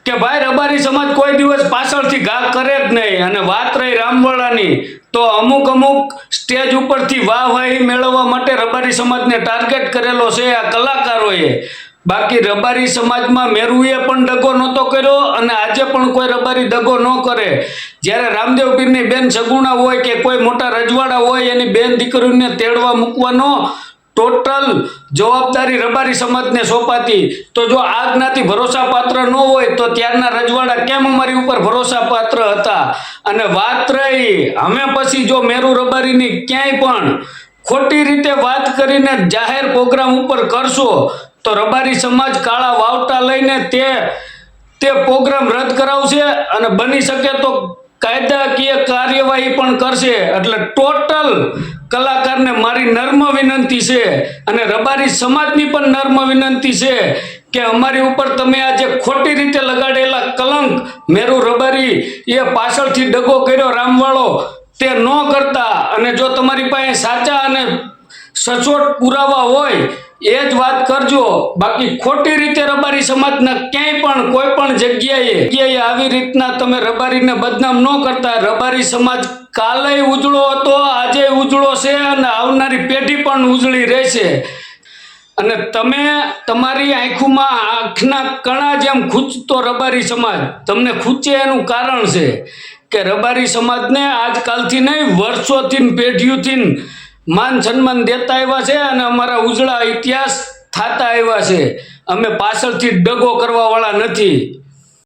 કે ભાઈ રબારી સમાજ કોઈ દિવસ પાછળથી ઘા કરે જ નહીં. અને વાત રહી રામવાળાની, તો અમુક સ્ટેજ ઉપરથી વાહવાહી મેળવવા માટે રબારી સમાજને ટાર્ગેટ કરેલો છે આ કલાકારોએ. બાકી રબારી સમાજમાં મેરુએ પણ દગો નહોતો કર્યો અને આજે પણ કોઈ રબારી દગો ન કરે. જ્યારે રામદેવ પીરની બેન સગુણા હોય કે કોઈ મોટા રજવાડા હોય એની બેન દીકરીને તેડવા મૂકવાનો ટોટલ જવાબદારી રબારી સમાજને સોંપાતી. તો જો આ જ્ઞાતિ ભરોસાપાત્ર ન હોય તો ત્યારના રજવાડા કેમ અમારી ઉપર ભરોસાપાત્ર હતા? અને વાત રહી અમે પછી જો મેરુ રબારીની ક્યાંય પણ ખોટી રીતે વાત કરીને જાહેર પ્રોગ્રામ ઉપર કરશો તો રબારી સમાજ કાળા વાવટા લઈને તે પ્રોગ્રામ રદ કરાવશે અને બની શકે તો કાયદાકીય કાર્યવાહી પણ કરશે. એટલે ટોટલ કલાકારને મારી નર્મ વિનંતી છે અને રબારી સમાજની પણ નર્મ વિનંતી છે કે અમારી ઉપર તમે આજે ખોટી રીતે લગાડેલા કલંક મેરુ રબારી એ પાછળથી દગો કર્યો રામવાળો તે ન કરતા. અને જો તમારી પાસે સાચા અને સચોટ પુરાવા હોય એ જ વાત કરજો. બાકી ખોટી રીતે રબારી સમાજના ક્યાંય પણ કોઈ પણ જગ્યાએ આવી રીતના તમે રબારીને બદનામ ન કરતા. રબારી સમાજ કાલે ઉજળો હતો, આજે ઉજળો છે અને આવનારી પેઢી પણ ઉજળી રહેશે. અને તમે તમારી આંખોમાં આંખના કણા જેમ ખૂંચતો રબારી સમાજ તમને ખૂંચે એનું કારણ છે કે રબારી સમાજને આજકાલથી નહીં વર્ષોથી પેઢીઓથી માન સન્માન દેતા આવ્યા છે અને અમારા ઉજળા ઇતિહાસ થતા આવ્યા છે. અમે પાછળથી દગો કરવા વાળા નથી.